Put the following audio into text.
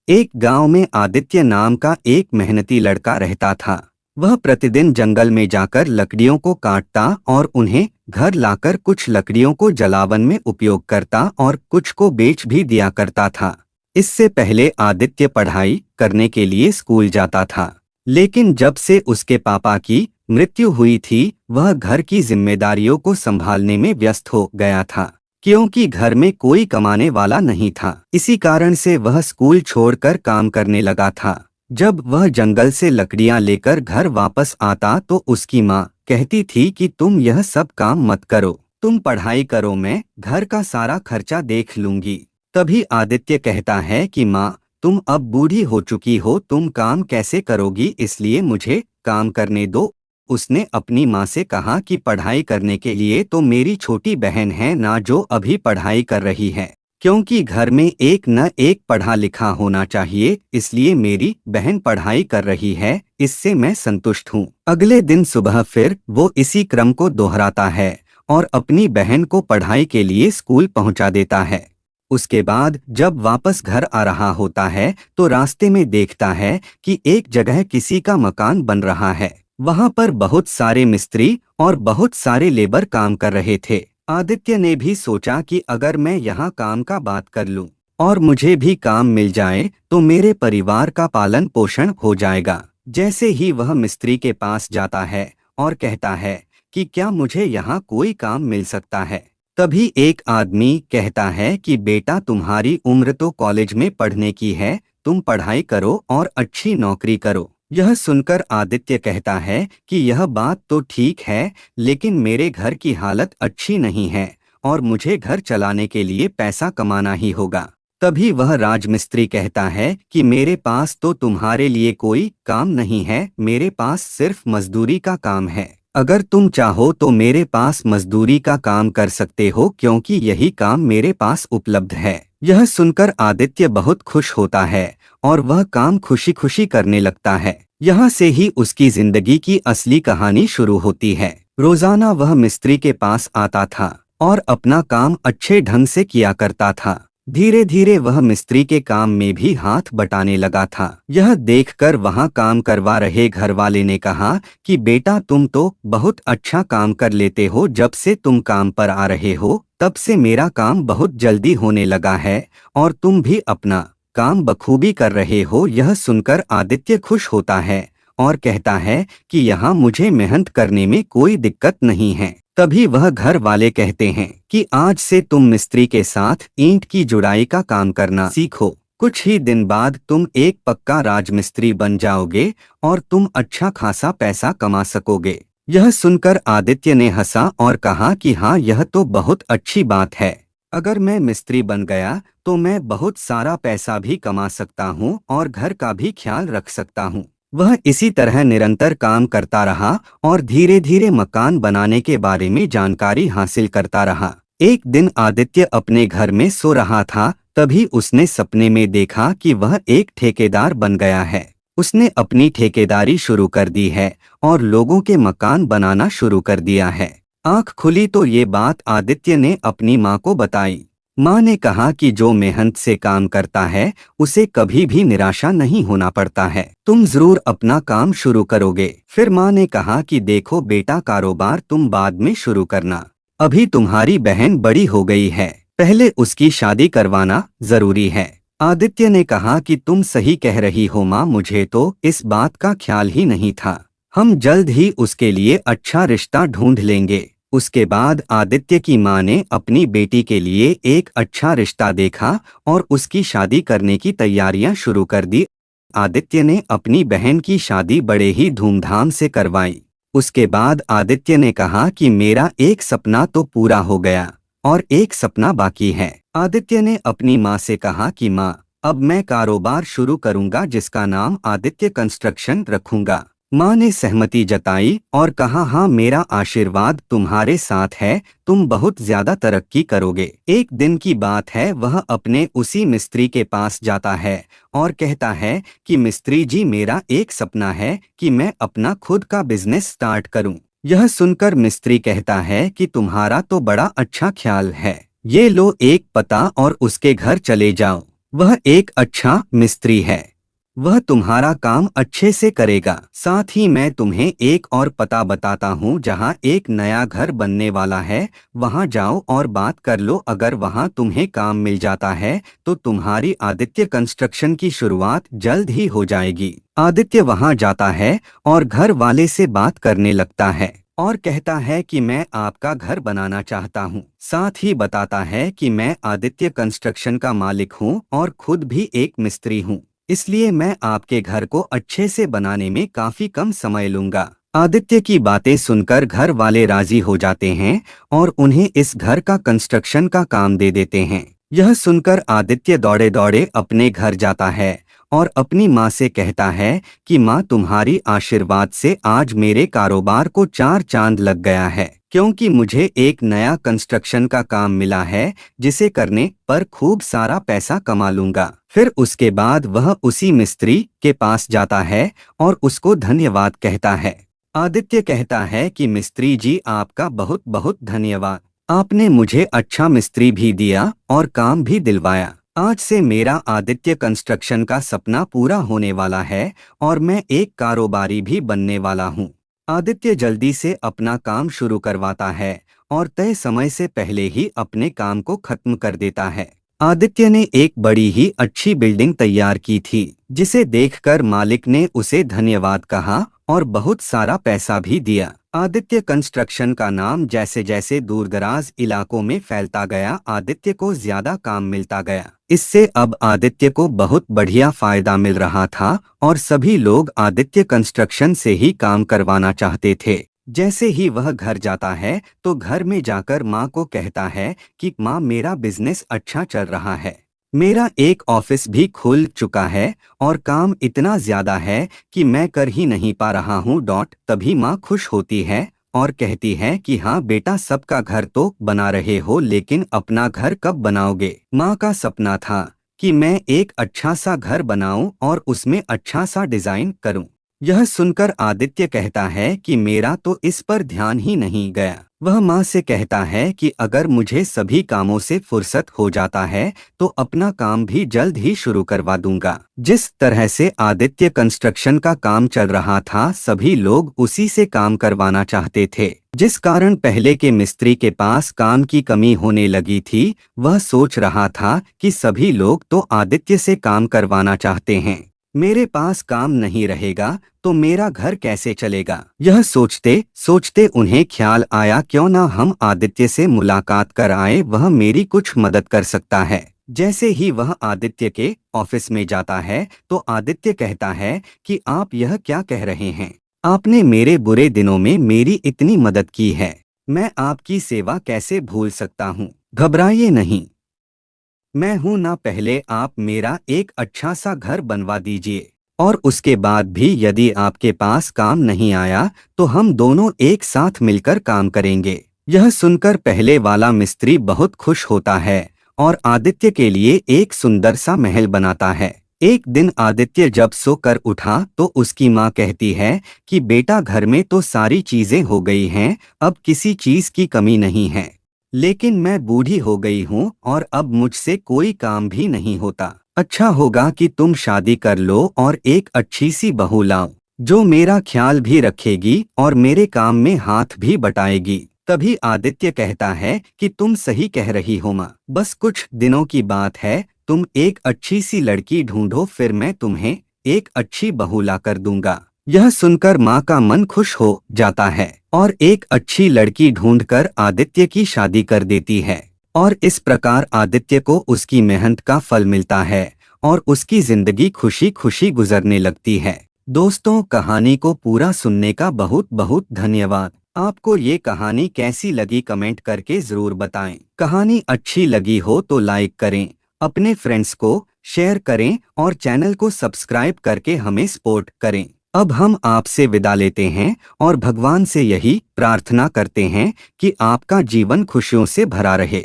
एक गांव में आदित्य नाम का एक मेहनती लड़का रहता था। वह प्रतिदिन जंगल में जाकर लकड़ियों को काटता और उन्हें घर लाकर कुछ लकड़ियों को जलावन में उपयोग करता और कुछ को बेच भी दिया करता था। इससे पहले आदित्य पढ़ाई करने के लिए स्कूल जाता था, लेकिन जब से उसके पापा की मृत्यु हुई थी, वह घर की जिम्मेदारियों को संभालने में व्यस्त हो गया था, क्योंकि घर में कोई कमाने वाला नहीं था। इसी कारण से वह स्कूल छोड़कर काम करने लगा था। जब वह जंगल से लकड़ियां लेकर घर वापस आता तो उसकी माँ कहती थी कि तुम यह सब काम मत करो, तुम पढ़ाई करो, मैं घर का सारा खर्चा देख लूंगी। तभी आदित्य कहता है कि माँ, तुम अब बूढ़ी हो चुकी हो, तुम काम कैसे करोगी, इसलिए मुझे काम करने दो। उसने अपनी माँ से कहा कि पढ़ाई करने के लिए तो मेरी छोटी बहन है ना, जो अभी पढ़ाई कर रही है, क्योंकि घर में एक न एक पढ़ा लिखा होना चाहिए, इसलिए मेरी बहन पढ़ाई कर रही है, इससे मैं संतुष्ट हूँ। अगले दिन सुबह फिर वो इसी क्रम को दोहराता है और अपनी बहन को पढ़ाई के लिए स्कूल पहुँचा देता है। उसके बाद जब वापस घर आ रहा होता है तो रास्ते में देखता है कि एक जगह किसी का मकान बन रहा है। वहां पर बहुत सारे मिस्त्री और बहुत सारे लेबर काम कर रहे थे। आदित्य ने भी सोचा कि अगर मैं यहाँ काम का बात कर लूं और मुझे भी काम मिल जाए तो मेरे परिवार का पालन पोषण हो जाएगा। जैसे ही वह मिस्त्री के पास जाता है और कहता है कि क्या मुझे यहाँ कोई काम मिल सकता है, तभी एक आदमी कहता है कि बेटा, तुम्हारी उम्र तो कॉलेज में पढ़ने की है, तुम पढ़ाई करो और अच्छी नौकरी करो। यह सुनकर आदित्य कहता है कि यह बात तो ठीक है, लेकिन मेरे घर की हालत अच्छी नहीं है और मुझे घर चलाने के लिए पैसा कमाना ही होगा। तभी वह राजमिस्त्री कहता है कि मेरे पास तो तुम्हारे लिए कोई काम नहीं है, मेरे पास सिर्फ मजदूरी का काम है। अगर तुम चाहो तो मेरे पास मजदूरी का काम कर सकते हो, क्योंकि यही काम मेरे पास उपलब्ध है। यह सुनकर आदित्य बहुत खुश होता है और वह काम खुशी खुशी करने लगता है। यहाँ से ही उसकी जिंदगी की असली कहानी शुरू होती है। रोजाना वह मिस्त्री के पास आता था और अपना काम अच्छे ढंग से किया करता था। धीरे धीरे वह मिस्त्री के काम में भी हाथ बटाने लगा था। यह देखकर वहां काम करवा रहे घरवाले ने कहा कि बेटा, तुम तो बहुत अच्छा काम कर लेते हो, जब से तुम काम पर आ रहे हो तब से मेरा काम बहुत जल्दी होने लगा है और तुम भी अपना काम बखूबी कर रहे हो। यह सुनकर आदित्य खुश होता है और कहता है कि यहाँ मुझे मेहनत करने में कोई दिक्कत नहीं है। तभी वह घर वाले कहते हैं कि आज से तुम मिस्त्री के साथ ईंट की जुड़ाई का काम करना सीखो। कुछ ही दिन बाद तुम एक पक्का राजमिस्त्री बन जाओगे और तुम अच्छा खासा पैसा कमा सकोगे। यह सुनकर आदित्य ने हंसा और कहा कि हाँ, यह तो बहुत अच्छी बात है। अगर मैं मिस्त्री बन गया तो मैं बहुत सारा पैसा भी कमा सकता हूँ और घर का भी ख्याल रख सकता हूँ। वह इसी तरह निरंतर काम करता रहा और धीरे धीरे मकान बनाने के बारे में जानकारी हासिल करता रहा। एक दिन आदित्य अपने घर में सो रहा था, तभी उसने सपने में देखा कि वह एक ठेकेदार बन गया है। उसने अपनी ठेकेदारी शुरू कर दी है और लोगों के मकान बनाना शुरू कर दिया है। आंख खुली तो ये बात आदित्य ने अपनी माँ को बताई। माँ ने कहा कि जो मेहनत से काम करता है उसे कभी भी निराशा नहीं होना पड़ता है, तुम जरूर अपना काम शुरू करोगे। फिर माँ ने कहा कि देखो बेटा, कारोबार तुम बाद में शुरू करना, अभी तुम्हारी बहन बड़ी हो गई है, पहले उसकी शादी करवाना जरूरी है। आदित्य ने कहा कि तुम सही कह रही हो माँ, मुझे तो इस बात का ख्याल ही नहीं था, हम जल्द ही उसके लिए अच्छा रिश्ता ढूंढ लेंगे। उसके बाद आदित्य की माँ ने अपनी बेटी के लिए एक अच्छा रिश्ता देखा और उसकी शादी करने की तैयारियां शुरू कर दी। आदित्य ने अपनी बहन की शादी बड़े ही धूमधाम से करवाई। उसके बाद आदित्य ने कहा कि मेरा एक सपना तो पूरा हो गया और एक सपना बाकी है। आदित्य ने अपनी माँ से कहा कि माँ, अब मैं कारोबार शुरू करूंगा जिसका नाम आदित्य कंस्ट्रक्शन रखूंगा। माँ ने सहमति जताई और कहा, हाँ, मेरा आशीर्वाद तुम्हारे साथ है, तुम बहुत ज्यादा तरक्की करोगे। एक दिन की बात है, वह अपने उसी मिस्त्री के पास जाता है और कहता है कि मिस्त्री जी, मेरा एक सपना है कि मैं अपना खुद का बिजनेस स्टार्ट करूं। यह सुनकर मिस्त्री कहता है कि तुम्हारा तो बड़ा अच्छा ख्याल है, ये लो एक पता और उसके घर चले जाओ। वह एक अच्छा मिस्त्री है। वह तुम्हारा काम अच्छे से करेगा। साथ ही मैं तुम्हें एक और पता बताता हूँ जहाँ एक नया घर बनने वाला है, वहाँ जाओ और बात कर लो। अगर वहाँ तुम्हें काम मिल जाता है तो तुम्हारी आदित्य कंस्ट्रक्शन की शुरुआत जल्द ही हो जाएगी। आदित्य वहाँ जाता है और घर वाले से बात करने लगता है और कहता है कि मैं आपका घर बनाना चाहता हूँ। साथ ही बताता है कि मैं आदित्य कंस्ट्रक्शन का मालिक हूँ और खुद भी एक मिस्त्री हूँ, इसलिए मैं आपके घर को अच्छे से बनाने में काफी कम समय लूंगा। आदित्य की बातें सुनकर घर वाले राजी हो जाते हैं और उन्हें इस घर का कंस्ट्रक्शन का काम दे देते हैं। यह सुनकर आदित्य दौड़े दौड़े अपने घर जाता है और अपनी माँ से कहता है कि माँ, तुम्हारी आशीर्वाद से आज मेरे कारोबार को 4 चांद लग गया है, क्योंकि मुझे एक नया कंस्ट्रक्शन का काम मिला है जिसे करने पर खूब सारा पैसा कमा लूंगा। फिर उसके बाद वह उसी मिस्त्री के पास जाता है और उसको धन्यवाद कहता है। आदित्य कहता है कि मिस्त्री जी, आपका बहुत बहुत धन्यवाद। आपने मुझे अच्छा मिस्त्री भी दिया और काम भी दिलवाया। आज से मेरा आदित्य कंस्ट्रक्शन का सपना पूरा होने वाला है और मैं एक कारोबारी भी बनने वाला हूँ। आदित्य जल्दी से अपना काम शुरू करवाता है और तय समय से पहले ही अपने काम को खत्म कर देता है। आदित्य ने एक बड़ी ही अच्छी बिल्डिंग तैयार की थी, जिसे देखकर मालिक ने उसे धन्यवाद कहा और बहुत सारा पैसा भी दिया। आदित्य कंस्ट्रक्शन का नाम जैसे जैसे दूरदराज इलाकों में फैलता गया, आदित्य को ज्यादा काम मिलता गया। इससे अब आदित्य को बहुत बढ़िया फायदा मिल रहा था और सभी लोग आदित्य कंस्ट्रक्शन से ही काम करवाना चाहते थे। जैसे ही वह घर जाता है तो घर में जाकर माँ को कहता है कि माँ, मेरा बिजनेस अच्छा चल रहा है। मेरा एक ऑफिस भी खुल चुका है और काम इतना ज्यादा है कि मैं कर ही नहीं पा रहा हूँ। तभी माँ खुश होती है और कहती है कि हाँ बेटा, सबका घर तो बना रहे हो, लेकिन अपना घर कब बनाओगे? माँ का सपना था कि मैं एक अच्छा सा घर बनाऊं और उसमें अच्छा सा डिजाइन करूं। यह सुनकर आदित्य कहता है कि मेरा तो इस पर ध्यान ही नहीं गया। वह माँ से कहता है कि अगर मुझे सभी कामों से फुर्सत हो जाता है तो अपना काम भी जल्द ही शुरू करवा दूंगा। जिस तरह से आदित्य कंस्ट्रक्शन का काम चल रहा था, सभी लोग उसी से काम करवाना चाहते थे, जिस कारण पहले के मिस्त्री के पास काम की कमी होने लगी थी। वह सोच रहा था कि सभी लोग तो आदित्य से काम करवाना चाहते हैं, मेरे पास काम नहीं रहेगा तो मेरा घर कैसे चलेगा। यह सोचते सोचते उन्हें ख्याल आया, क्यों ना हम आदित्य से मुलाकात कर आए, वह मेरी कुछ मदद कर सकता है। जैसे ही वह आदित्य के ऑफिस में जाता है तो आदित्य कहता है कि आप यह क्या कह रहे हैं? आपने मेरे बुरे दिनों में मेरी इतनी मदद की है, मैं आपकी सेवा कैसे भूल सकता हूँ। घबराइए नहीं, मैं हूं ना। पहले आप मेरा एक अच्छा सा घर बनवा दीजिए और उसके बाद भी यदि आपके पास काम नहीं आया तो हम दोनों एक साथ मिलकर काम करेंगे। यह सुनकर पहले वाला मिस्त्री बहुत खुश होता है और आदित्य के लिए एक सुंदर सा महल बनाता है। एक दिन आदित्य जब सोकर उठा तो उसकी माँ कहती है कि बेटा, घर में तो सारी चीजें हो गई हैं, अब किसी चीज की कमी नहीं है, लेकिन मैं बूढ़ी हो गई हूँ और अब मुझसे कोई काम भी नहीं होता। अच्छा होगा कि तुम शादी कर लो और एक अच्छी सी बहू लाओ जो मेरा ख्याल भी रखेगी और मेरे काम में हाथ भी बटाएगी। तभी आदित्य कहता है कि तुम सही कह रही हो माँ, बस कुछ दिनों की बात है, तुम एक अच्छी सी लड़की ढूंढो, फिर मैं तुम्हें एक अच्छी बहू ला कर दूंगा। यह सुनकर माँ का मन खुश हो जाता है और एक अच्छी लड़की ढूंढकर आदित्य की शादी कर देती है और इस प्रकार आदित्य को उसकी मेहनत का फल मिलता है और उसकी जिंदगी खुशी खुशी गुजरने लगती है। दोस्तों, कहानी को पूरा सुनने का बहुत बहुत धन्यवाद। आपको ये कहानी कैसी लगी कमेंट करके जरूर बताएं। कहानी अच्छी लगी हो तो लाइक करें, अपने फ्रेंड्स को शेयर करें और चैनल को सब्सक्राइब करके हमें सपोर्ट करें। अब हम आपसे विदा लेते हैं और भगवान से यही प्रार्थना करते हैं कि आपका जीवन खुशियों से भरा रहे।